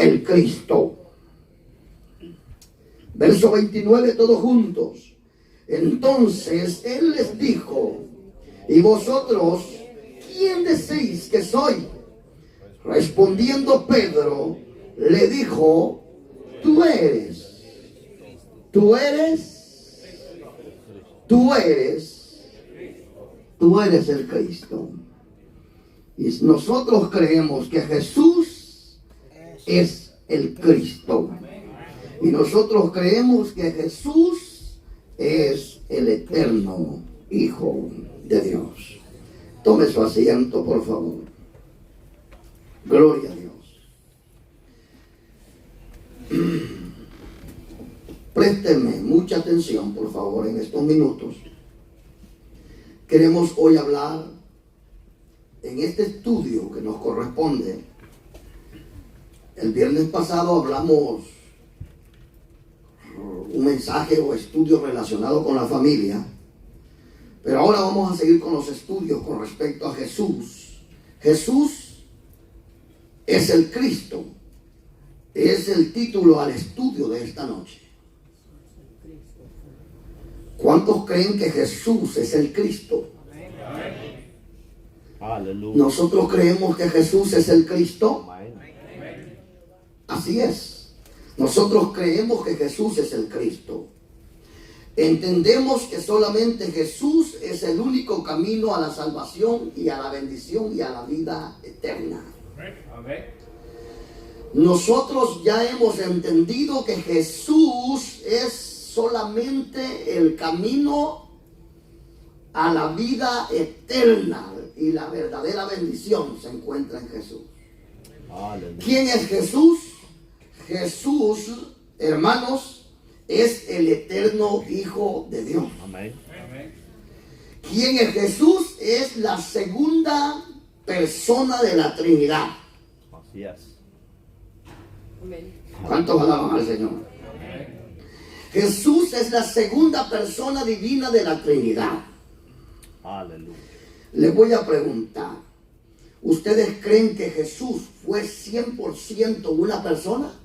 el Cristo. Verso 29, todos juntos. Entonces él les dijo: ¿y vosotros quién decís que soy? Respondiendo Pedro, le dijo: tú eres el Cristo. Y nosotros creemos que Jesús es el Cristo. Y nosotros creemos que Jesús es el eterno Hijo de Dios. Tome su asiento, por favor. Gloria a Dios. Présteme mucha atención, por favor, en estos minutos. Queremos hoy hablar en este estudio que nos corresponde. El viernes pasado hablamos un mensaje o estudio relacionado con la familia, pero ahora vamos a seguir con los estudios con respecto a Jesús. Jesús es el Cristo, es el título al estudio de esta noche. ¿Cuántos creen que Jesús es el Cristo? Aleluya. ¿Nosotros creemos que Jesús es el Cristo? Así es. Nosotros creemos que Jesús es el Cristo. Entendemos que solamente Jesús es el único camino a la salvación y a la bendición y a la vida eterna. Nosotros ya hemos entendido que Jesús es solamente el camino a la vida eterna, y la verdadera bendición se encuentra en Jesús. Aleluya. ¿Quién es Jesús? Jesús, hermanos, es el eterno Hijo de Dios. Amén. ¿Quién es Jesús? Es la segunda persona de la Trinidad. Así es. ¿Cuántos alaban al Señor? Jesús es la segunda persona divina de la Trinidad. Aleluya. Les voy a preguntar, ¿ustedes creen que Jesús fue 100% una persona?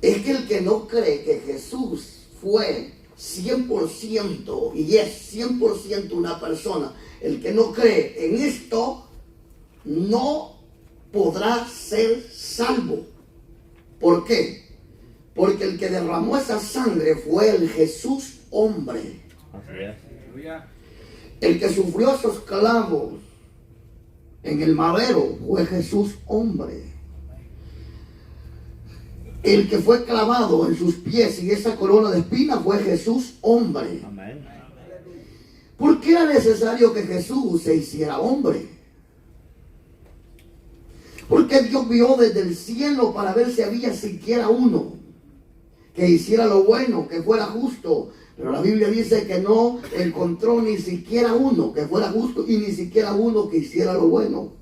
Es que el que no cree que Jesús fue 100% y es 100% una persona, el que no cree en esto no podrá ser salvo. ¿Por qué? Porque el que derramó esa sangre fue el Jesús hombre. Así es. El que sufrió esos clavos en el madero fue Jesús hombre. El que fue clavado en sus pies y esa corona de espinas fue Jesús hombre. Amén. ¿Por qué era necesario que Jesús se hiciera hombre? Porque Dios vio desde el cielo para ver si había siquiera uno que hiciera lo bueno, que fuera justo. Pero la Biblia dice que no encontró ni siquiera uno que fuera justo y ni siquiera uno que hiciera lo bueno.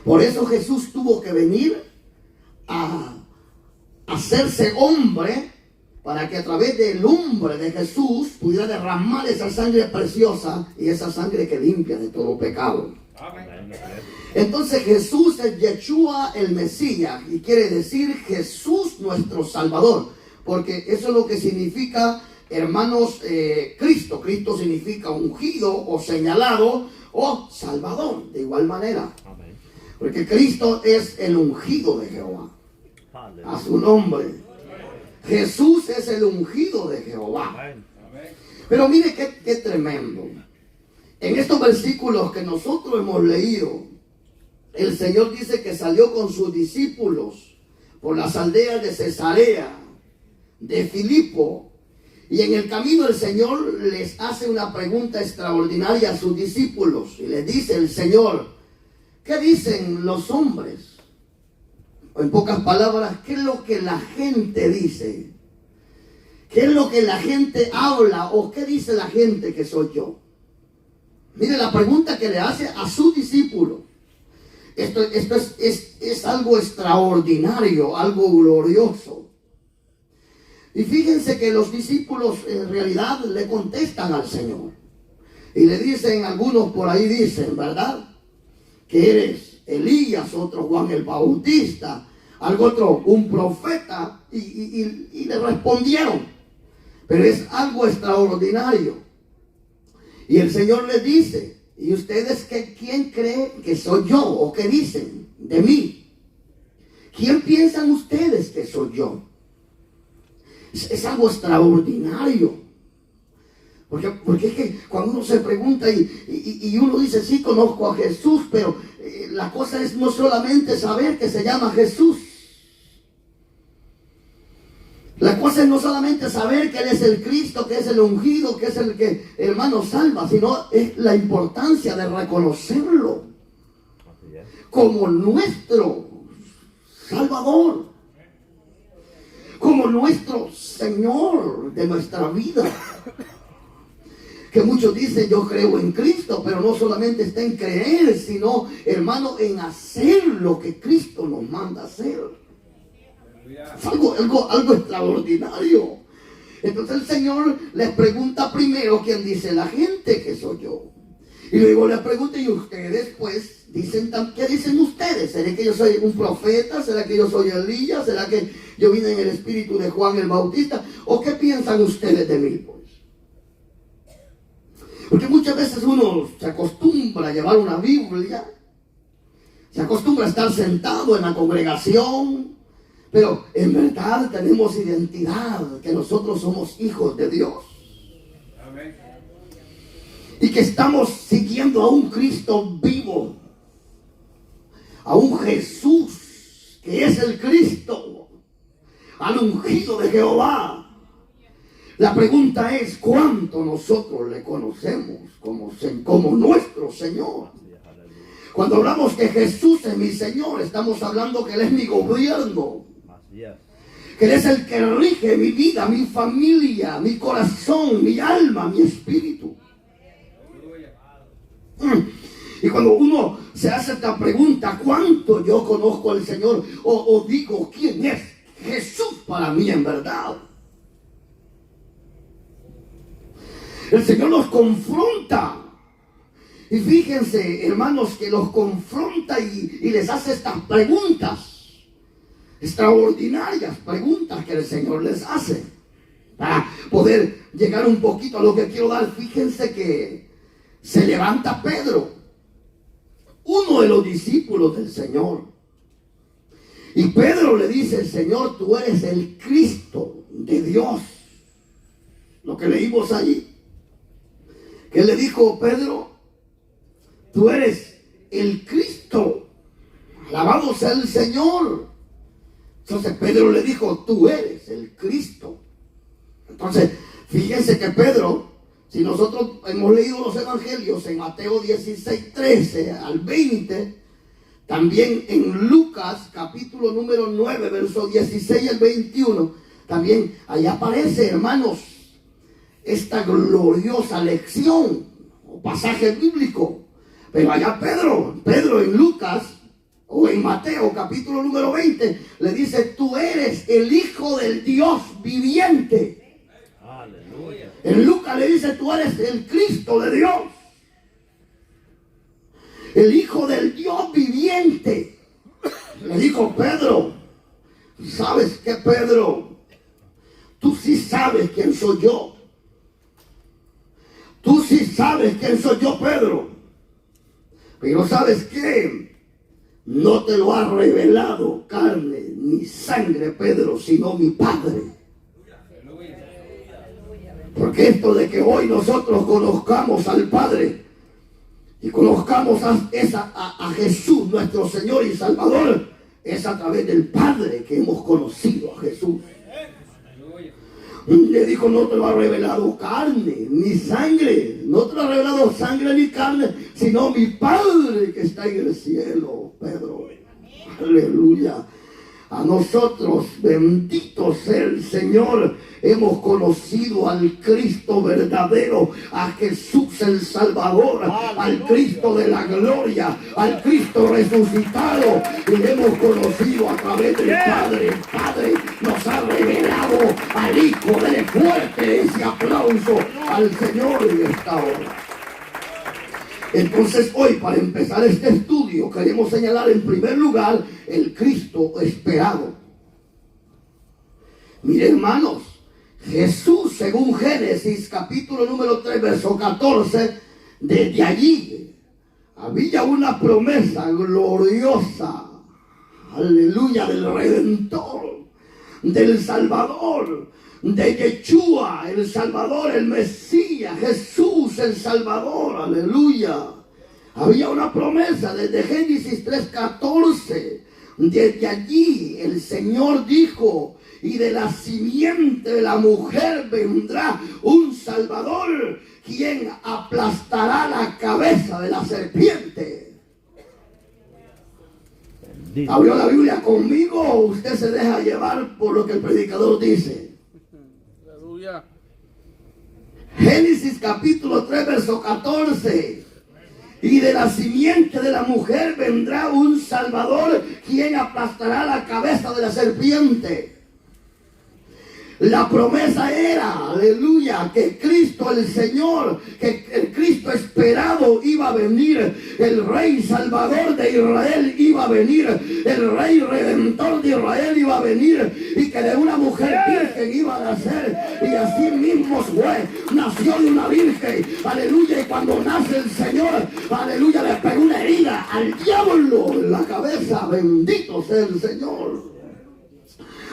Por eso Jesús tuvo que venir a hacerse hombre para que a través del hombre de Jesús pudiera derramar esa sangre preciosa y esa sangre que limpia de todo pecado. Amén. Entonces Jesús es Yeshua el Mesías, y quiere decir Jesús nuestro Salvador, porque eso es lo que significa, hermanos, Cristo. Cristo significa ungido o señalado o Salvador, de igual manera. Amén. Porque Cristo es el ungido de Jehová. Aleluya. A su nombre. Jesús es el ungido de Jehová. Amén. Pero mire qué tremendo. En estos versículos que nosotros hemos leído, el Señor dice que salió con sus discípulos por las aldeas de Cesarea, de Filipo, y en el camino el Señor les hace una pregunta extraordinaria a sus discípulos, y les dice el Señor: ¿qué dicen los hombres? En pocas palabras, ¿qué es lo que la gente dice? ¿Qué es lo que la gente habla? ¿O qué dice la gente que soy yo? Mire la pregunta que le hace a sus discípulos. Esto es algo extraordinario, algo glorioso. Y fíjense que los discípulos en realidad le contestan al Señor. Y le dicen, algunos por ahí dicen, ¿verdad? que eres Elías, otro Juan el Bautista, algo otro un profeta, y le respondieron, pero es algo extraordinario. Y el Señor les dice, ¿y ustedes quién creen que soy yo? ¿O qué dicen de mí? ¿Quién piensan ustedes que soy yo? Es algo extraordinario. Porque es que cuando uno se pregunta y uno dice, sí, conozco a Jesús, pero la cosa es no solamente saber que se llama Jesús. La cosa es no solamente saber que Él es el Cristo, que es el ungido, que es el que, hermano, salva, sino es la importancia de reconocerlo como nuestro Salvador, como nuestro Señor de nuestra vida. Que muchos dicen, yo creo en Cristo, pero no solamente está en creer, sino, hermano, en hacer lo que Cristo nos manda hacer. Es algo extraordinario. Entonces el Señor les pregunta primero quién dice la gente que soy yo. Y luego les pregunta, y ustedes pues dicen, ¿qué dicen ustedes? ¿Será que yo soy un profeta? ¿Será que yo soy Elías? ¿Será que yo vine en el espíritu de Juan el Bautista? ¿O qué piensan ustedes de mí? Porque muchas veces uno se acostumbra a llevar una Biblia, se acostumbra a estar sentado en la congregación, pero en verdad tenemos identidad, que nosotros somos hijos de Dios. Amén. Y que estamos siguiendo a un Cristo vivo, a un Jesús que es el Cristo, al ungido de Jehová. La pregunta es, ¿cuánto nosotros le conocemos como nuestro Señor? Cuando hablamos que Jesús es mi Señor, estamos hablando que Él es mi gobierno, que Él es el que rige mi vida, mi familia, mi corazón, mi alma, mi espíritu. Y cuando uno se hace esta pregunta, ¿cuánto yo conozco al Señor? O digo, ¿quién es Jesús para mí en verdad? El Señor nos confronta. Y fíjense, hermanos, que los confronta y les hace estas preguntas. Extraordinarias preguntas que el Señor les hace. Para poder llegar un poquito a lo que quiero dar. Fíjense que se levanta Pedro, uno de los discípulos del Señor. Y Pedro le dice, Señor, tú eres el Cristo de Dios. Lo que leímos allí. ¿Qué le dijo Pedro? Tú eres el Cristo. Alabado sea el Señor. Entonces Pedro le dijo, tú eres el Cristo. Entonces, fíjense que Pedro, si nosotros hemos leído los evangelios en Mateo 16, 13 al 20, también en Lucas capítulo número 9, verso 16 al 21, también ahí aparece, hermanos, esta gloriosa lección o pasaje bíblico. Pero allá Pedro en Lucas o en Mateo capítulo número 20 le dice, tú eres el Hijo del Dios viviente. Aleluya. En Lucas le dice, tú eres el Cristo de Dios, el Hijo del Dios viviente. Le dijo Pedro, ¿sabes qué, Pedro? Tú sí sabes quién soy yo. Tú sí sabes quién soy yo, Pedro. Pero ¿sabes qué? No te lo ha revelado carne ni sangre, Pedro, sino mi Padre. Porque esto de que hoy nosotros conozcamos al Padre y conozcamos a Jesús, nuestro Señor y Salvador, es a través del Padre que hemos conocido a Jesús. Le dijo, no te lo ha revelado carne ni sangre, no te lo ha revelado sangre ni carne, sino mi Padre que está en el cielo, Pedro. Aleluya. A nosotros, bendito sea el Señor, hemos conocido al Cristo verdadero, a Jesús el Salvador, al Cristo de la gloria, al Cristo resucitado, y le hemos conocido a través del Padre. El Padre nos ha revelado al Hijo. Dele fuerte ese aplauso al Señor en esta hora. Entonces hoy, para empezar este estudio, queremos señalar en primer lugar el Cristo esperado. Miren, hermanos, Jesús, según Génesis capítulo número 3 verso 14, desde allí había una promesa gloriosa, aleluya, del Redentor, del Salvador, de Yeshua, el Salvador, el Mesías, Jesús, el Salvador, aleluya. Había una promesa desde Génesis 3:14. Desde allí el Señor dijo: y de la simiente de la mujer vendrá un Salvador, quien aplastará la cabeza de la serpiente. ¿Abrió la Biblia conmigo o usted se deja llevar por lo que el predicador dice? Aleluya. Génesis capítulo 3 verso 14. Y de la simiente de la mujer vendrá un Salvador, quien aplastará la cabeza de la serpiente. La promesa era, aleluya, que Cristo el Señor, que el Cristo esperado iba a venir, el Rey Salvador de Israel iba a venir, el Rey Redentor de Israel iba a venir, y que de una mujer virgen iba a nacer, y así mismo fue, nació de una virgen, aleluya, y cuando nace el Señor, aleluya, le pegó una herida al diablo en la cabeza, bendito sea el Señor.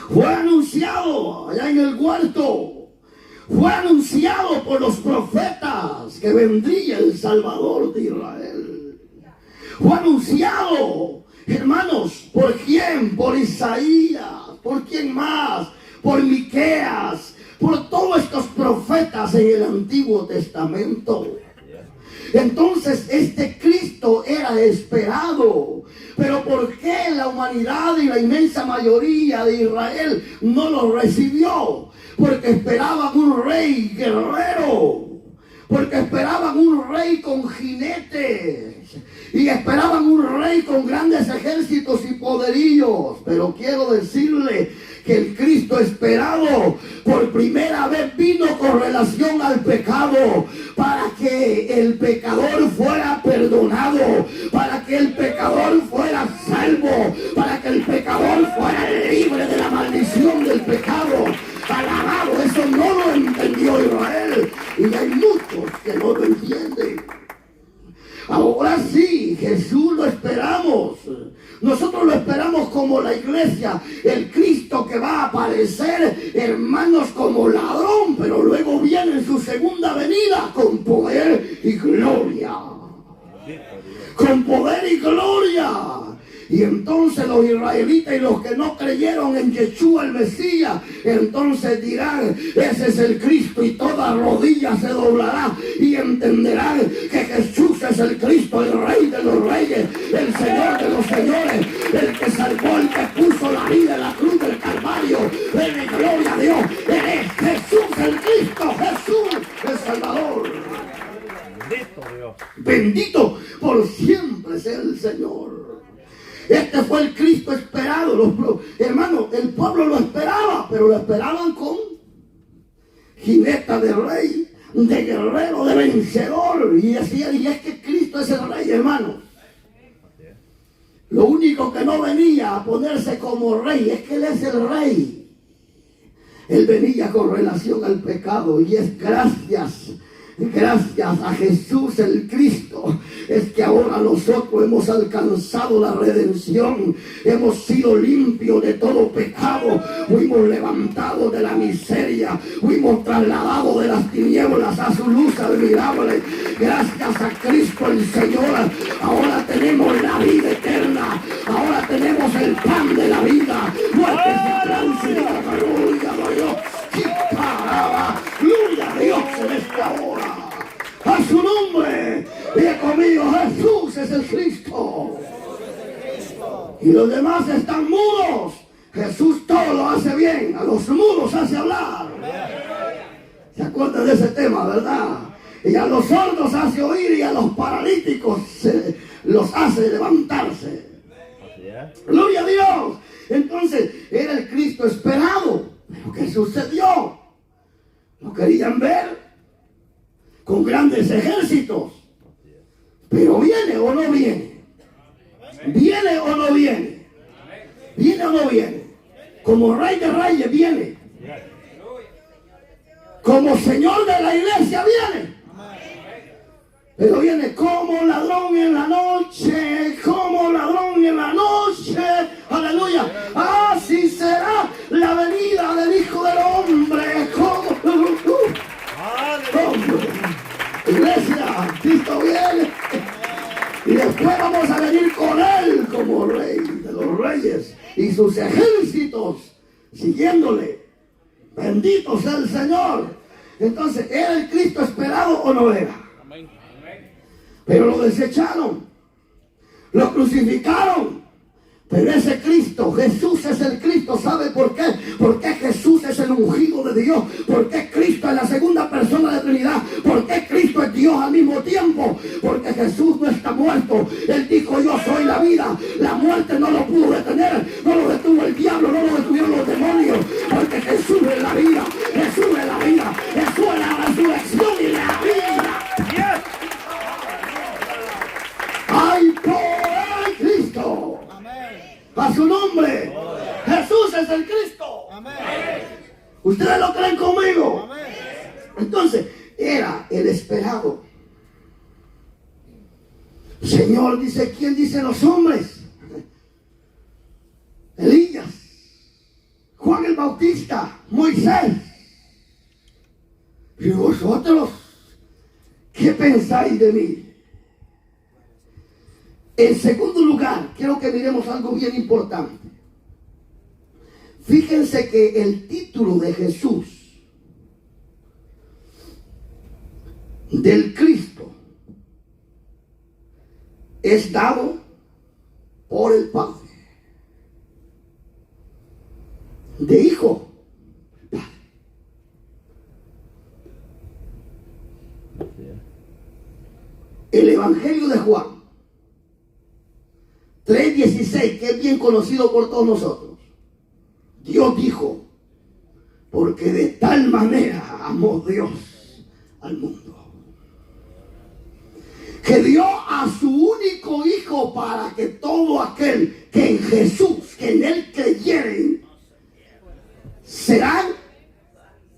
Fue anunciado allá en el huerto, fue anunciado por los profetas que vendría el Salvador de Israel. Fue anunciado, hermanos, ¿por quién? Por Isaías. ¿Por quién más? Por Miqueas, por todos estos profetas en el Antiguo Testamento. Entonces este Cristo era esperado. Pero ¿por qué la humanidad y la inmensa mayoría de Israel no lo recibió? Porque esperaban un rey guerrero, porque esperaban un rey con jinetes, y esperaban un rey con grandes ejércitos y poderíos. Pero quiero decirle que el Cristo esperado por primera vez vino con relación al pecado, para que el pecador fuera perdonado, para que el pecador fuera salvo, para que el pecador fuera libre de la maldición del pecado. Alabado, eso no lo entendió Israel, y hay muchos que no lo entienden. Ahora sí, Jesús lo esperamos. Nosotros lo esperamos como la iglesia, el Cristo que va a aparecer, hermanos, como ladrón, pero luego viene en su segunda venida con poder y gloria. Con poder y gloria. Y entonces los israelitas y los que no creyeron en Yeshua el Mesías, entonces dirán: ese es el Cristo, y toda rodilla se doblará y entenderán que Jesús es el Cristo, el Rey de los reyes, el Señor de los señores, el que salvó, el que puso la vida en la cruz del Calvario. ¡Dele gloria a Dios! Él es Jesús el Cristo, Jesús el Salvador. Bendito Dios. Bendito por siempre sea el Señor. Este fue el Cristo esperado. Hermanos, el pueblo lo esperaba, pero lo esperaban con jineta de rey, de guerrero, de vencedor. Y decían: y es que Cristo es el rey, hermanos. Lo único que no venía a ponerse como rey es que Él es el rey. Él venía con relación al pecado, y es gracias a Jesús el Cristo es que ahora nosotros hemos alcanzado la redención, hemos sido limpios de todo pecado, fuimos levantados de la miseria, fuimos trasladados de las tinieblas a su luz admirable. Gracias a Cristo el Señor, ahora tenemos la vida eterna, ahora tenemos el pan de la vida. Fuerte ese aplauso y gloria a Dios. Gloria a Dios en esta hora. A su nombre. Diga conmigo: Jesús es el Cristo. Y los demás están mudos. Jesús todo lo hace bien. A los mudos hace hablar. ¿Se acuerdan de ese tema, verdad? Y a los sordos hace oír, y a los paralíticos los hace levantarse. Gloria a Dios. Entonces era el Cristo esperado. Pero ¿qué sucedió? ¿Lo querían ver? Con grandes ejércitos. Pero ¿viene o no viene? ¿Viene o no viene? ¿Viene o no viene? Como Rey de Reyes viene. Como Señor de la iglesia viene. Pero viene como ladrón en la noche, como ladrón en la noche. Aleluya. Así será la venida del Hijo del Hombre. Iglesia, Cristo viene. Y después vamos a venir con Él como Rey de los Reyes. Y sus ejércitos siguiéndole. Bendito sea el Señor. Entonces, ¿era el Cristo esperado o no era? Pero lo desecharon, lo crucificaron. Pero ese Cristo, Jesús es el Cristo. ¿Sabe por qué? Porque Jesús es el ungido de Dios. Porque Cristo es la segunda persona de la Trinidad. Porque Cristo es Dios al mismo tiempo. Porque Jesús no está muerto. Él dijo: yo soy la vida. La muerte no lo pudo detener. No lo detuvo el diablo. No lo detuvieron los demonios. Porque Jesús es la vida. Jesús es la vida. Jesús es la resurrección y la vida. ¡Ay, por el Cristo! A su nombre. Jesús es el Cristo. ¿Ustedes lo creen conmigo? Entonces, era el esperado. Señor dice: ¿quién dicen los hombres? Elías, Juan el Bautista, Moisés. Y vosotros, ¿qué pensáis de mí? En segundo lugar, quiero que miremos algo bien importante. Fíjense que el título de Jesús, del Cristo, es dado por el Padre. De Hijo, Padre. El Evangelio de Juan 3:16, que es bien conocido por todos nosotros. Dios dijo: porque de tal manera amó Dios al mundo, que dio a su único Hijo, para que todo aquel que en Jesús, que en Él creyeren, serán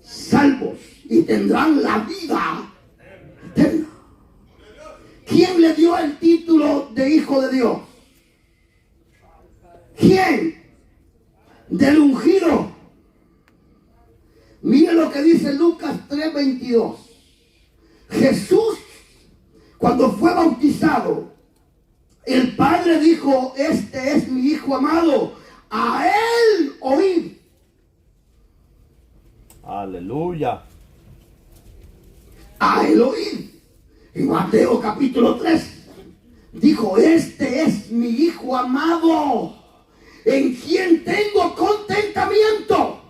salvos y tendrán la vida eterna. ¿Quién le dio el título de Hijo de Dios? ¿Quién? Del ungido. Mire lo que dice Lucas 3:22. Jesús, cuando fue bautizado, el Padre dijo: este es mi Hijo amado, a Él oíd. Aleluya. A Él oíd. En Mateo capítulo 3 dijo: este es mi Hijo amado, en quien tengo contentamiento.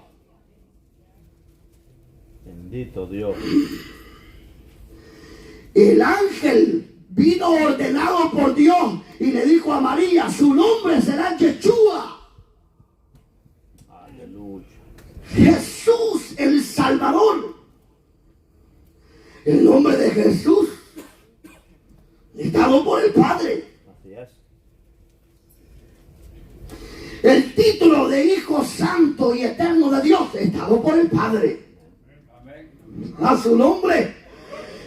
Bendito Dios. El ángel vino ordenado por Dios y le dijo a María: su nombre será Yeshua. Aleluya. Jesús el Salvador. El nombre de Jesús es dado por el Padre. Así es. El título de Hijo Santo y Eterno de Dios es dado por el Padre. A su nombre.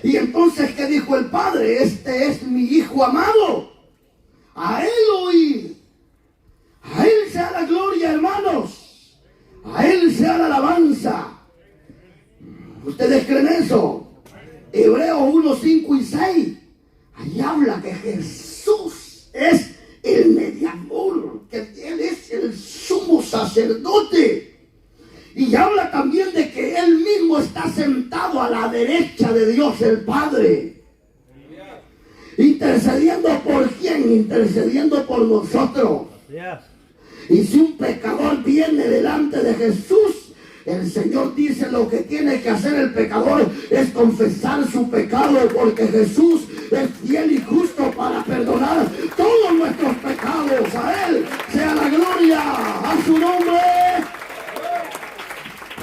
Y entonces, ¿qué dijo el Padre? Este es mi Hijo amado, a Él oíd. A Él sea la gloria, hermanos. A Él sea la alabanza. ¿Ustedes creen eso? Hebreos 1, 5 y 6. Ahí habla que Jesús es el mediador, que Él es el sumo sacerdote. Y habla también de que Él mismo está sentado a la derecha de Dios el Padre. Intercediendo por quién? Intercediendo por nosotros. Y si un pecador viene delante de Jesús, el Señor dice: lo que tiene que hacer el pecador es confesar su pecado, porque Jesús es fiel y justo para perdonar todos nuestros pecados. A Él sea la gloria, a su nombre.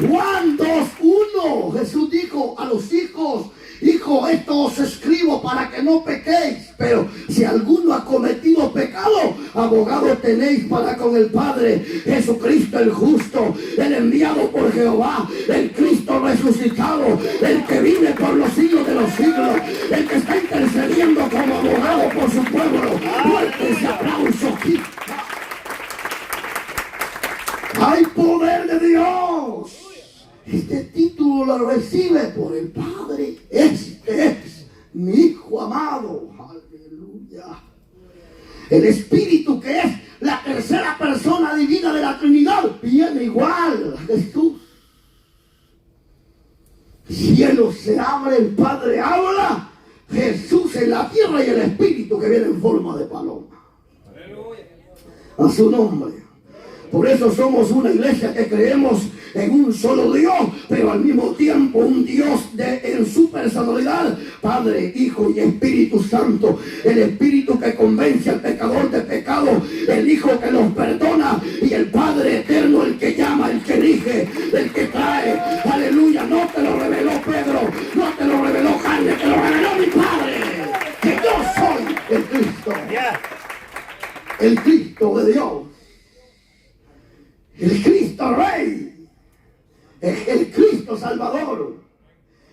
Juan 2:1, Jesús dijo a los hijos: hijo, esto os escribo para que no pequéis. Pero si alguno ha cometido pecado, abogado tenéis para con el Padre, Jesucristo el justo, el enviado por Jehová, el Cristo resucitado, el que vive por los siglos de los siglos, el que está intercediendo como abogado por su pueblo. Fuerte ese aplauso aquí. Hay poder de Dios. Este título lo recibe por el Padre. Este es mi Hijo amado. Aleluya. El Espíritu, que es la tercera persona divina de la Trinidad, viene igual a Jesús. Cielo se abre, el Padre habla, Jesús en la tierra y el Espíritu que viene en forma de paloma. A su nombre. Por eso somos una iglesia que creemos en un solo Dios, pero al mismo tiempo un Dios en su personalidad, Padre, Hijo y Espíritu Santo. El Espíritu que convence al pecador de pecado, el Hijo que los perdona y el Padre eterno, el que llama, el que elige, el que trae. Aleluya, no te lo reveló Pedro, no te lo reveló Jaime, te lo reveló mi Padre, que yo soy el Cristo, el Cristo de Dios. El Cristo Rey, el Cristo Salvador,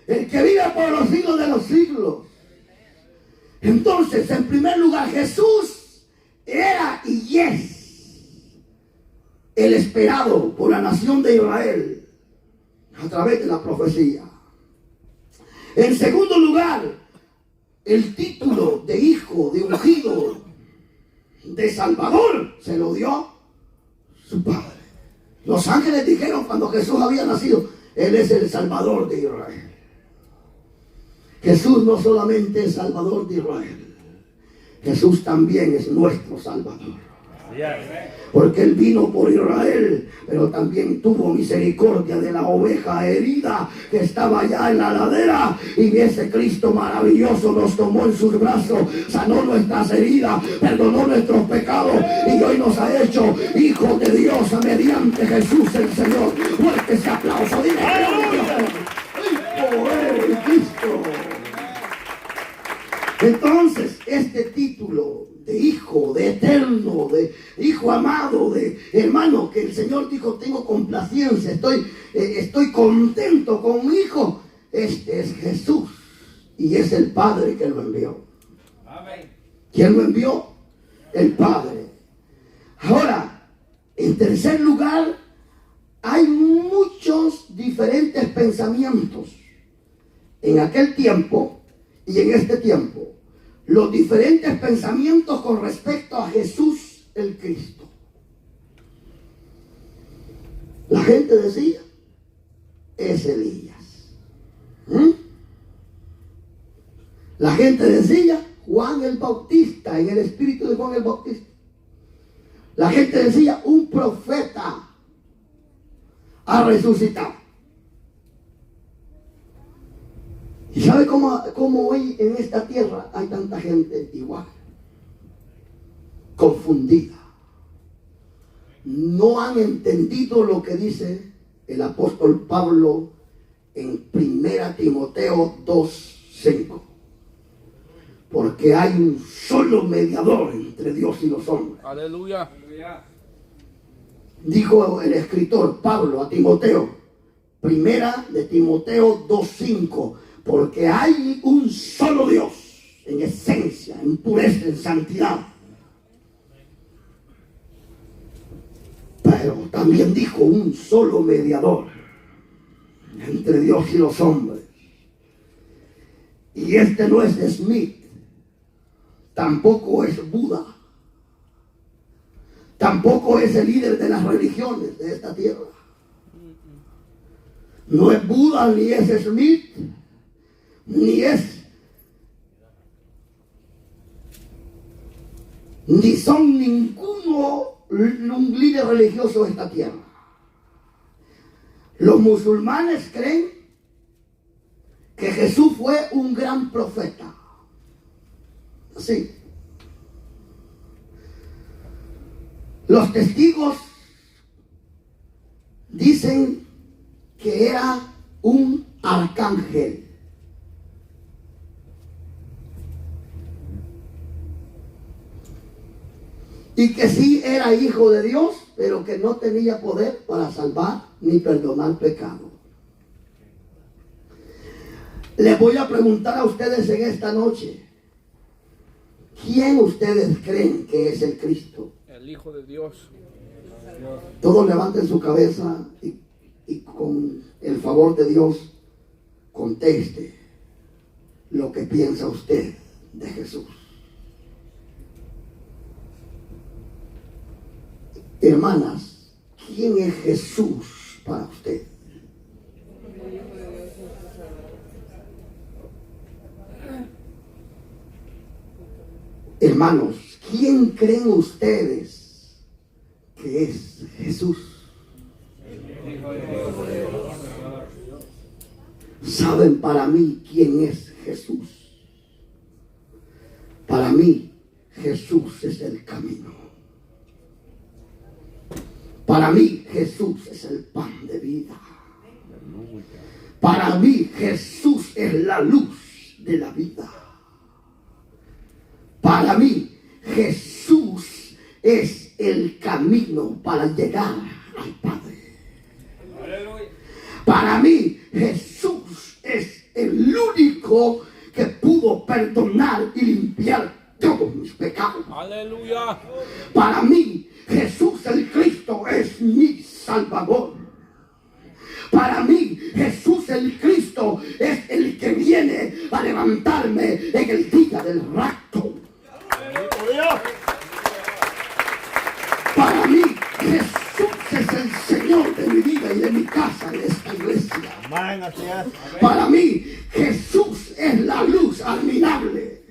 el que vive por los siglos de los siglos. Entonces, en primer lugar, Jesús era y es el esperado por la nación de Israel a través de la profecía. En segundo lugar, el título de hijo, de ungido, de Salvador, se lo dio su Padre. Los ángeles dijeron cuando Jesús había nacido, Él es el Salvador de Israel. Jesús no solamente es Salvador de Israel, Jesús también es nuestro Salvador. Porque Él vino por Israel, pero también tuvo misericordia de la oveja herida que estaba allá en la ladera. Y ese Cristo maravilloso nos tomó en sus brazos, sanó nuestras heridas, perdonó nuestros pecados y hoy nos ha hecho hijos de Dios mediante Jesús el Señor. Fuerte ese aplauso, dile poder de Cristo. Entonces, este título de hijo, de eterno, de hijo amado, de hermano, que el Señor dijo, tengo complacencia, estoy contento con mi hijo. Este es Jesús y es el Padre que lo envió. Amén. ¿Quién lo envió? El Padre. Ahora, en tercer lugar, hay muchos diferentes pensamientos en aquel tiempo y en este tiempo. Los diferentes pensamientos con respecto a Jesús el Cristo. La gente decía, es Elías. La gente decía, Juan el Bautista, en el espíritu de Juan el Bautista. La gente decía, un profeta ha resucitado. ¿Y sabe cómo hoy en esta tierra hay tanta gente igual? Confundida. No han entendido lo que dice el apóstol Pablo en 1 Timoteo 2:5. Porque hay un solo mediador entre Dios y los hombres. Aleluya. Dijo el escritor Pablo a Timoteo, 1 Timoteo 2:5. Porque hay un solo Dios, en esencia, en pureza, en santidad. Pero también dijo un solo mediador entre Dios y los hombres. Y este no es Smith, tampoco es Buda, tampoco es el líder de las religiones de esta tierra. No es Buda ni es Smith, ni son ninguno un líder religioso de esta tierra. Los musulmanes creen que Jesús fue un gran profeta. Así. Los testigos dicen que era un arcángel. y que sí era hijo de Dios, pero que no tenía poder para salvar ni perdonar pecado. Les voy a preguntar a ustedes en esta noche, ¿quién ustedes creen que es el Cristo? El Hijo de Dios. Todos levanten su cabeza y con el favor de Dios conteste lo que piensa usted de Jesús. Hermanas, ¿quién es Jesús para usted? Hermanos, ¿quién creen ustedes que es Jesús? ¿Saben para mí quién es Jesús? Para mí, Jesús es el camino. Para mí, Jesús es el pan de vida. Para mí, Jesús es la luz de la vida. Para mí, Jesús es el camino para llegar al Padre. Para mí, Jesús es el único que pudo perdonar y limpiar todos mis pecados. Aleluya. Para mí, Jesús el Cristo es mi Salvador. Para mí, Jesús el Cristo es el que viene a levantarme en el día del rapto. Para mí, Jesús es el Señor de mi vida y de mi casa en esta iglesia. Amén, así es. Para mí, Jesús es la luz admirable.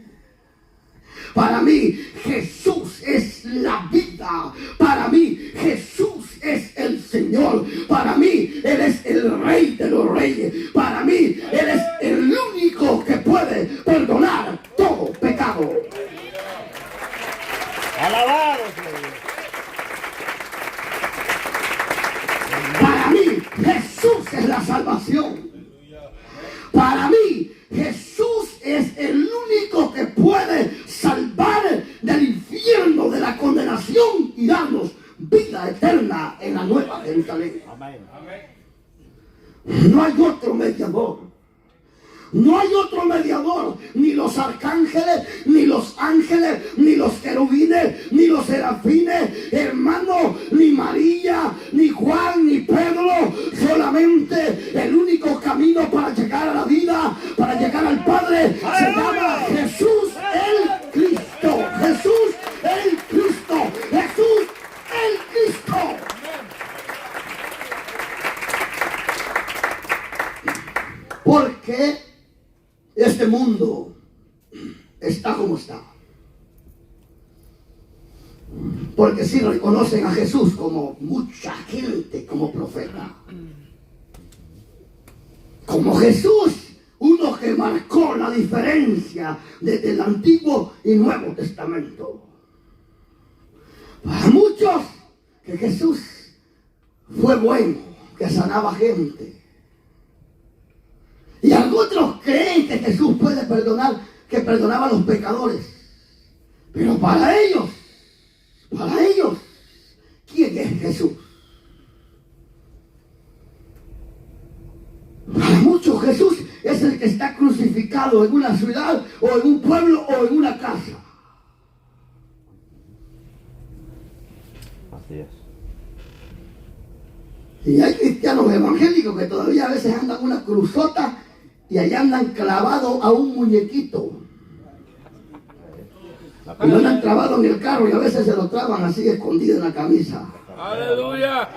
Para mí, Jesús es la vida. Para mí, Jesús es el Señor. Para mí, Él es el Rey de los Reyes. Para mí, Él es el único que puede perdonar todo pecado. Alabado sea Dios. Para mí, Jesús es la salvación. Para mí, Jesús es el único que puede salvar del infierno, de la condenación y darnos vida eterna en la nueva Jerusalén. Amén. No hay otro mediador. No hay otro mediador, ni los arcángeles, ni los ángeles, ni los querubines, ni los serafines, hermano, ni María, ni Juan, ni Pedro. Solamente el único camino para llegar a la vida, para llegar al Padre, se llama Jesús el Cristo. Jesús el Cristo. Jesús el Cristo. Porque este mundo está como está. Porque si reconocen a Jesús como mucha gente, como profeta. Como Jesús, uno que marcó la diferencia desde el Antiguo y Nuevo Testamento. Para muchos, que Jesús fue bueno, que sanaba gente. Y algunos creen que Jesús puede perdonar, que perdonaba a los pecadores. Pero para ellos, ¿quién es Jesús? Para muchos Jesús es el que está crucificado en una ciudad o en un pueblo o en una casa. Así es. Y hay cristianos evangélicos que todavía a veces andan una cruzota y allá andan clavados a un muñequito. Y lo andan clavado en el carro y a veces se lo traban así escondido en la camisa. Aleluya.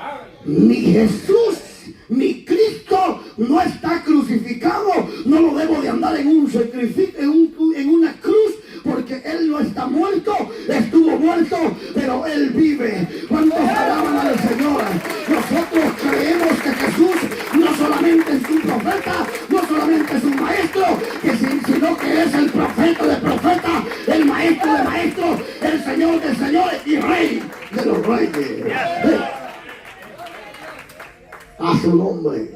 Mi Jesús, mi Cristo no está crucificado. No lo debo de andar en un sacrificio, en una cruz, porque Él no está muerto. Estuvo muerto, pero Él vive. ¿Cuántos alaban al Señor? Nosotros creemos que Jesús no solamente es un profeta, no solamente es un maestro, sino que es el profeta de profetas, el maestro de maestros, el Señor de señores y Rey de los reyes. A su nombre.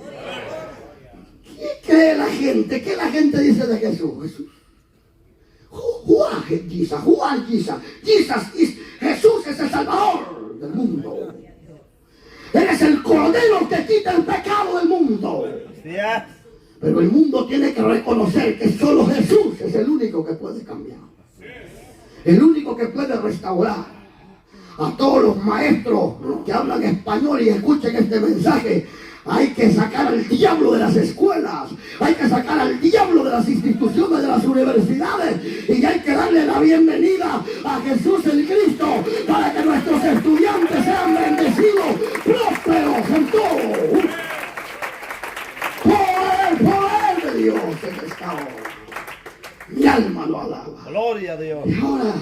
¿Qué cree la gente? ¿Qué la gente dice de Jesús? Jesús. Jesús es el Salvador del mundo. Él es el Cordero que quita el pecado del mundo. Así es. Pero el mundo tiene que reconocer que solo Jesús es el único que puede cambiar. El único que puede restaurar. A todos los maestros que hablan español y escuchen este mensaje, hay que sacar al diablo de las escuelas, hay que sacar al diablo de las instituciones, de las universidades, y hay que darle la bienvenida a Jesús el Cristo para que nuestros estudiantes sean bendecidos, prósperos en todo. Por el poder de Dios en esta hora. Mi alma lo alaba. Gloria a Dios. Y ahora,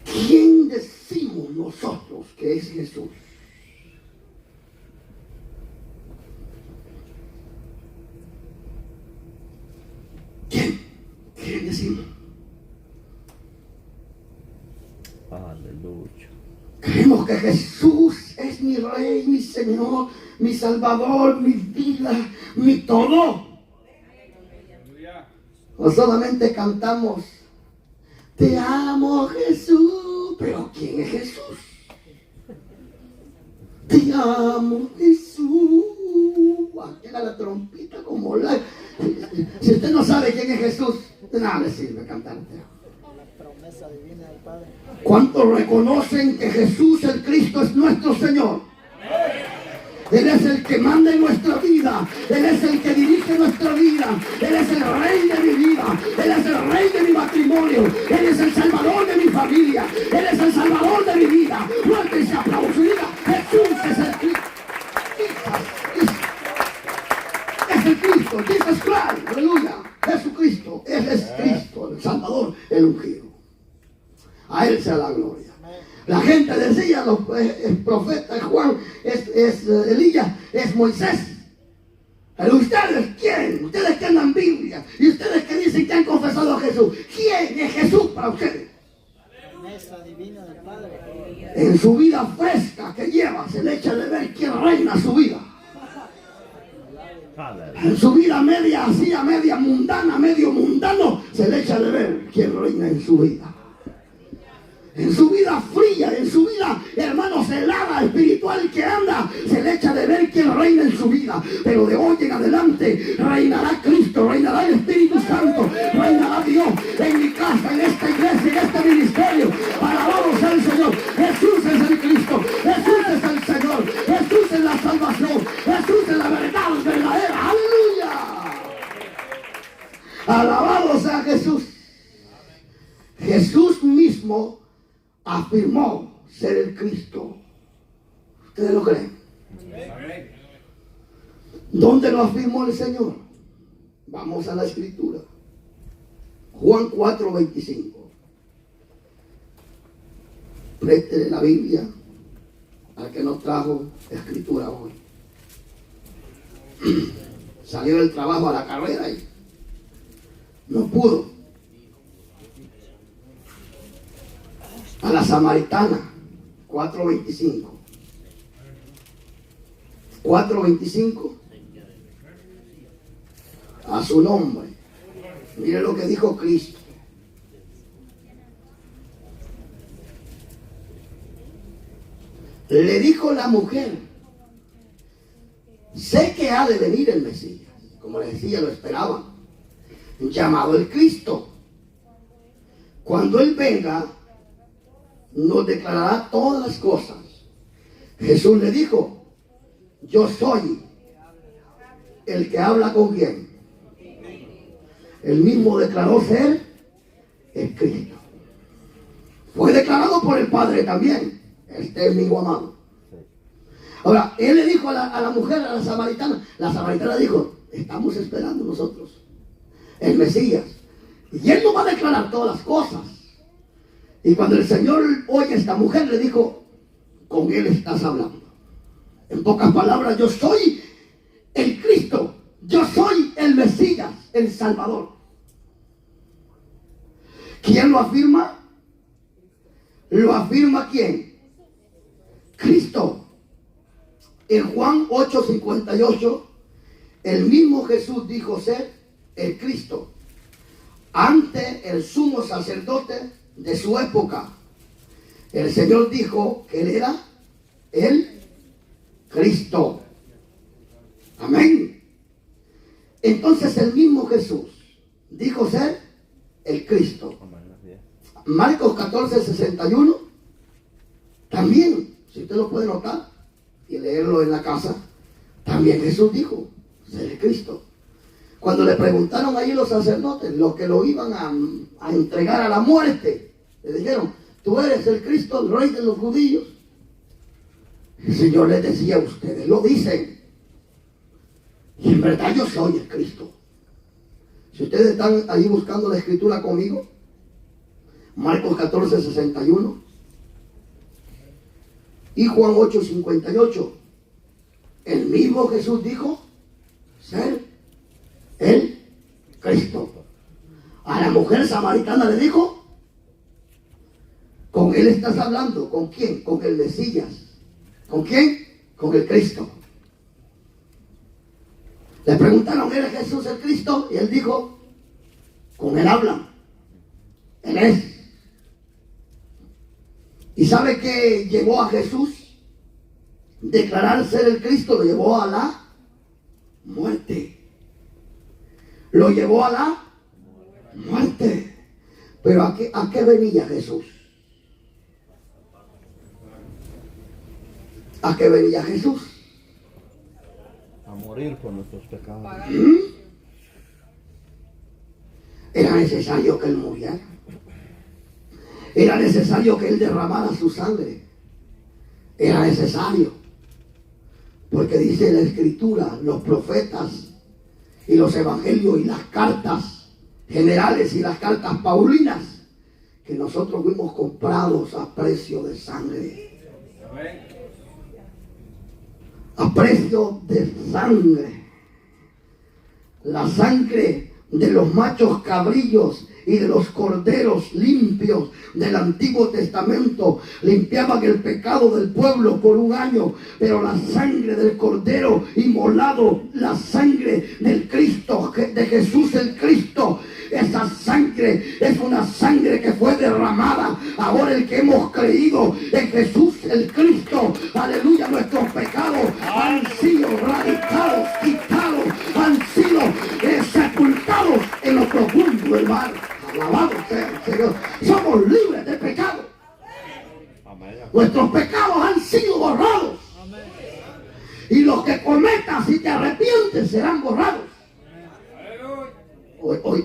¿quién decimos nosotros que es Jesús? ¿Quién decimos? Aleluya. Creemos que Jesús es mi Rey, mi Señor, mi Salvador, mi vida, mi todo. O solamente cantamos, te amo Jesús, pero ¿quién es Jesús? Te amo Jesús. Aquí era la trompita como la... Si usted no sabe quién es Jesús, de nada le sirve cantarte. La promesa divina del Padre. ¿Cuántos reconocen que Jesús el Cristo es nuestro Señor? Él es el que manda en nuestra vida. Él es el que dirige nuestra vida. Él es el Rey de mi vida. Él es el Rey de mi matrimonio. Él es el Salvador de mi familia. Él es el Salvador de mi vida. Fuerte ese aplauso y diga, Jesús es el Cristo. Es el Cristo. Jesus Christ. Aleluya. Jesucristo. Él es Cristo, el Salvador, el ungido. A Él sea la gloria. La gente decía, el profeta Juan es Elías, es Moisés. Pero ustedes, ¿quién? Ustedes que andan Biblia y ustedes que dicen que han confesado a Jesús, ¿quién es Jesús para ustedes? La promesa divina del Padre. En su vida fresca que lleva se le echa de ver quién reina su vida. Aleluya. En su vida media así, a media mundana, medio mundano, se le echa de ver quién reina en su vida. En su vida fría, en su vida, hermanos, helada, espiritual que anda, se le echa de ver quién reina en su vida. Pero de hoy en adelante reinará Cristo, reinará el Espíritu Santo, reinará Dios en mi casa, en esta iglesia, en este ministerio. Alabado sea el Señor. Jesús es el Cristo, Jesús es el Señor, Jesús es la salvación, Jesús es la verdad verdadera. Aleluya. Alabado sea Jesús. Jesús mismo afirmó ser el Cristo. ¿Ustedes lo creen? ¿Dónde lo afirmó el Señor? Vamos a la escritura. Juan 4:25. Préstele la Biblia al que nos trajo escritura hoy. Salió del trabajo a la carrera y no pudo. A la samaritana, 4:25. 4:25. A su nombre. Mire lo que dijo Cristo. Le dijo la mujer, sé que ha de venir el Mesías. Como les decía, lo esperaban. Llamado el Cristo. Cuando Él venga, nos declarará todas las cosas. Jesús le dijo, yo soy el que habla con quién. Él mismo declaró ser el Cristo. Fue declarado por el Padre también. Este es mi hijo amado. Ahora, Él le dijo a la mujer, a la samaritana dijo, estamos esperando nosotros el Mesías. Y Él nos va a declarar todas las cosas. Y cuando el Señor oye a esta mujer, le dijo, con Él estás hablando. En pocas palabras, yo soy el Cristo. Yo soy el Mesías, el Salvador. ¿Quién lo afirma? ¿Lo afirma quién? Cristo. En Juan 8:58, el mismo Jesús dijo ser el Cristo ante el sumo sacerdote de su época, el Señor dijo que Él era el Cristo. Amén. Entonces el mismo Jesús dijo ser el Cristo. Marcos 14:61. También, si usted lo puede notar y leerlo en la casa, también Jesús dijo ser el Cristo. Cuando le preguntaron allí los sacerdotes, los que lo iban a entregar a la muerte, le dijeron: ¿tú eres el Cristo, el Rey de los judíos? El Señor les decía: ustedes lo dicen, y en verdad yo soy el Cristo. Si ustedes están ahí buscando la escritura conmigo, Marcos 14:61 y Juan 8:58, el mismo Jesús dijo ser el Cristo. A la mujer samaritana le dijo: con Él estás hablando. ¿Con quién? Con el Mesías. ¿Con quién? Con el Cristo. Le preguntaron: ¿eres Jesús el Cristo? Y Él dijo: con Él hablan. Él es. ¿Y sabe qué llevó a Jesús? Declarar ser el Cristo lo llevó a la muerte. Lo llevó a la muerte. Pero ¿a qué venía Jesús? ¿A qué venía Jesús? A morir por nuestros pecados. Era necesario que Él muriera. Era necesario que Él derramara su sangre. Era necesario. Porque dice la Escritura, los profetas y los evangelios y las cartas generales y las cartas paulinas, que nosotros fuimos comprados a precio de sangre. A precio de sangre. La sangre de los machos cabrillos y de los corderos limpios del Antiguo Testamento limpiaban el pecado del pueblo por un año, pero la sangre del cordero inmolado, la sangre del Cristo, de Jesús el Cristo, esa sangre es una sangre que fue derramada. Ahora el que hemos creído en Jesús el Cristo, aleluya, nuestros pecados han sido radicados, quitados, han sido sepultados en lo profundo del mar. Alabado sea el Señor. Somos libres de pecado. Nuestros pecados han sido borrados. Y los que cometas y te arrepientes serán borrados.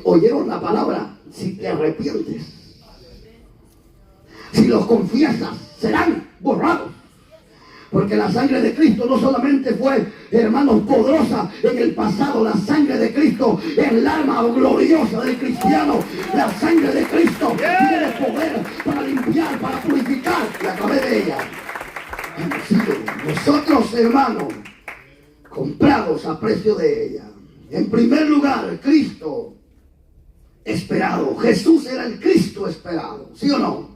Oyeron la palabra: si te arrepientes, si los confiesas, serán borrados. Porque la sangre de Cristo no solamente fue, hermanos, poderosa en el pasado. La sangre de Cristo es el arma gloriosa del cristiano. La sangre de Cristo tiene poder para limpiar, para purificar, y a través de ella hemos sido nosotros, hermanos, comprados a precio de ella. En primer lugar, Cristo esperado. Jesús era el Cristo esperado, ¿sí o no?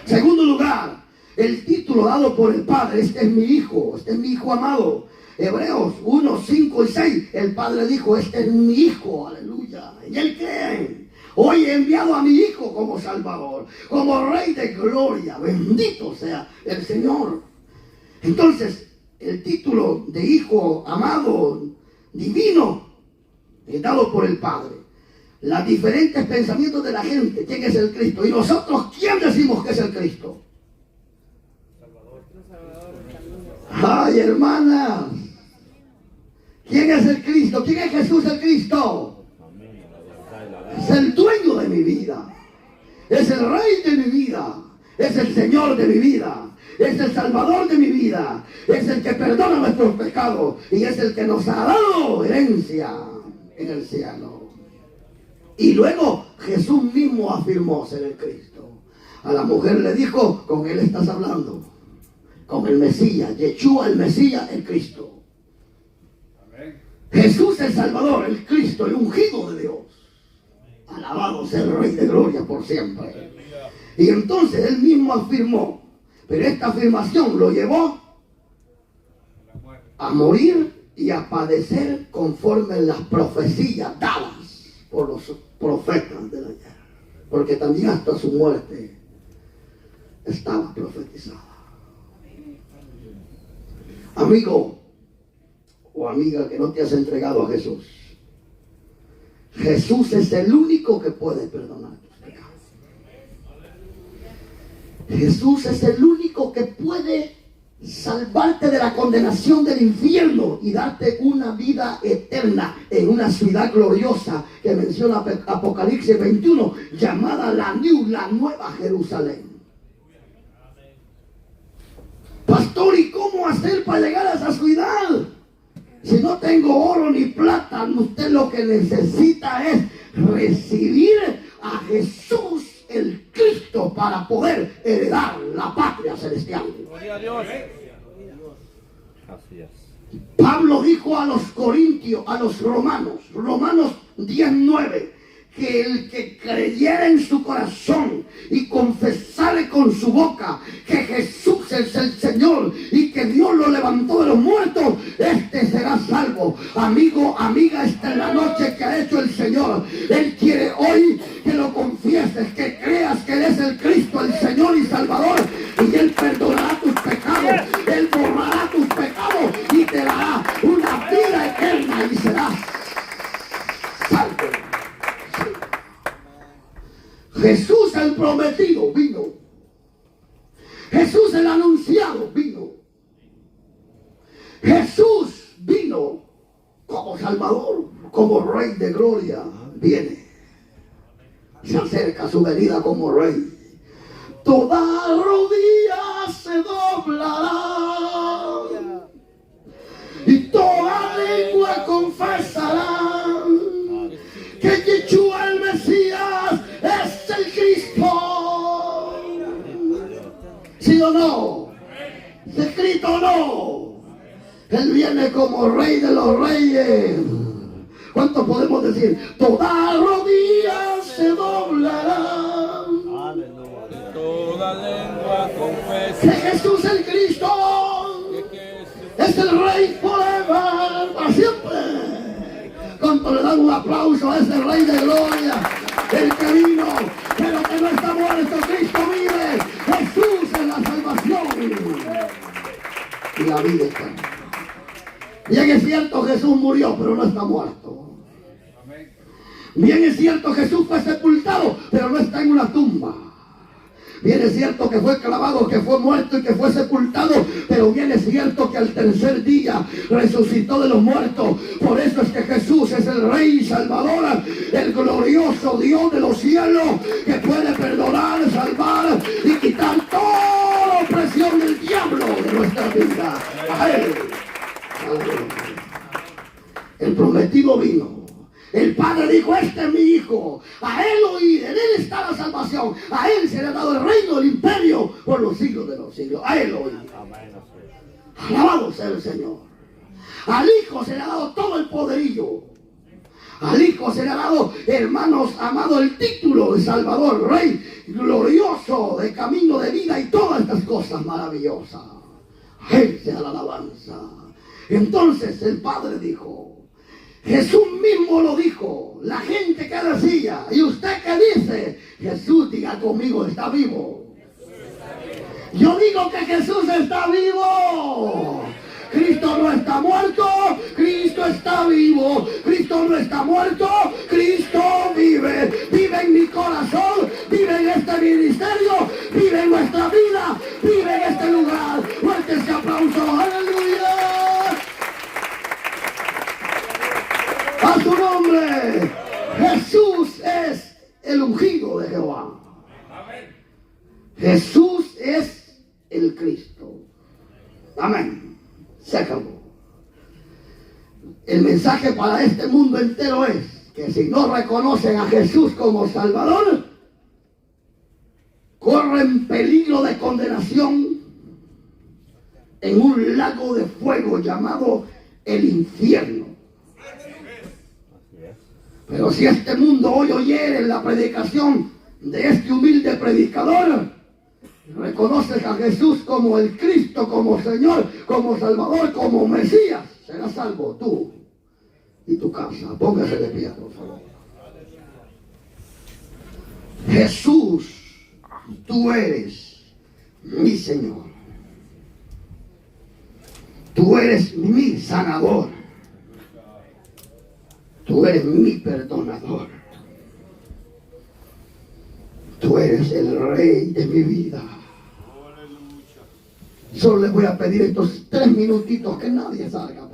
Segundo lugar, el título dado por el Padre: este es mi Hijo, este es mi Hijo amado. Hebreos 1, 5 y 6, el Padre dijo: este es mi Hijo, aleluya. Y Él cree: hoy he enviado a mi Hijo como Salvador, como Rey de gloria. Bendito sea el Señor. Entonces, el título de Hijo amado, divino, es dado por el Padre. Los diferentes pensamientos de la gente: ¿quién es el Cristo? Y nosotros, ¿quién decimos que es el Cristo? Ay, hermanas, ¿quién es el Cristo? ¿Quién es Jesús el Cristo? Es el dueño de mi vida, es el Rey de mi vida, es el Señor de mi vida, es el Salvador de mi vida, es el que perdona nuestros pecados y es el que nos ha dado herencia en el cielo. Y luego Jesús mismo afirmó ser el Cristo. A la mujer le dijo: con Él estás hablando, con el Mesías, Yeshua el Mesías, el Cristo. Amén. Jesús el Salvador, el Cristo, el ungido de Dios. Alabado sea el Rey de gloria por siempre. Y entonces Él mismo afirmó, pero esta afirmación lo llevó a morir y a padecer conforme las profecías dadas por los profetas de la guerra. porque también hasta su muerte estaba profetizada. Amigo o amiga que no te has entregado a Jesús, Jesús es el único que puede perdonar tus pecados. Jesús es el único que puede salvarte de la condenación del infierno y darte una vida eterna en una ciudad gloriosa que menciona Apocalipsis 21, llamada la Nueva Jerusalén. Pastor, ¿y cómo hacer para llegar a esa ciudad? Si no tengo oro ni plata, usted lo que necesita es recibir a Jesús el Cristo para poder heredar la patria celestial. Gloria a Dios. Así es. Pablo dijo a los corintios, a los romanos 10:9, que el que creyera en su corazón y confesare con su boca que Jesús es el Señor y que Dios lo levantó de los muertos, este será salvo. Amigo, amiga, esta es la noche que ha hecho el Señor. Él quiere hoy que lo confieses, que creas que Él es el Cristo, el Señor y Salvador, y Él perdonará tus pecados, Él borrará tus pecados y te dará una vida eterna y serás salvo. Jesús el prometido vino. Jesús el anunciado vino. Jesús vino como Salvador, como Rey de gloria. Viene. Se acerca su venida como Rey. Toda rodilla se doblará y toda lengua confesará que Yeshua el Mesías es el Cristo. ¿Sí o no? ¿Es escrito o no? Él viene como Rey de los Reyes. ¿Cuántos podemos decir? Toda rodilla se doblará. Aleluya. Toda lengua Que confesa Jesús el Cristo que es el Rey forever, para siempre. ¿Cuánto le dan un aplauso a ese Rey de gloria? El que vino, pero que no está muerto, Cristo vive. Jesús es la salvación y la vida eterna. Bien es cierto, Jesús murió, pero no está muerto. Bien es cierto, Jesús fue sepultado, pero no está en una tumba. Bien es cierto que fue clavado, que fue muerto y que fue sepultado, pero bien es cierto que al tercer día resucitó de los muertos. Por eso es que Jesús es el Rey y Salvador, el glorioso Dios de los cielos, que puede perdonar, salvar y quitar toda opresión del diablo de nuestra vida. A Él. El prometido vino. El Padre dijo, este es mi Hijo, a Él oír, en Él está la salvación, a Él se le ha dado el reino, el imperio, por los siglos de los siglos, a Él oír. Alabado sea el Señor. Al Hijo se le ha dado todo el poderío. Al Hijo se le ha dado, hermanos amados, el título de Salvador, Rey glorioso, de camino de vida y todas estas cosas maravillosas. A Él sea la alabanza. Entonces el Padre dijo, Jesús mismo lo dijo, la gente que decía, ¿y usted qué dice? Jesús, diga conmigo, está vivo. Yo digo que Jesús está vivo. Cristo no está muerto, Cristo está vivo. Cristo no está muerto, Cristo vive. Vive en mi corazón, vive en este ministerio, vive en nuestra vida, vive en este lugar. Fuerte ese aplauso, aleluya. A su nombre. Jesús es el ungido de Jehová. Jesús es el Cristo. Amén. Se acabó. El mensaje para este mundo entero es que si no reconocen a Jesús como Salvador, corren peligro de condenación en un lago de fuego llamado el infierno. Pero si este mundo hoy oyere la predicación de este humilde predicador, reconoces a Jesús como el Cristo, como Señor, como Salvador, como Mesías, serás salvo tú y tu casa. Póngase de pie, por favor. Jesús, tú eres mi Señor. Tú eres mi sanador. Tú eres mi perdonador. Tú eres el rey de mi vida. Solo les voy a pedir estos 3 minutitos que nadie salga.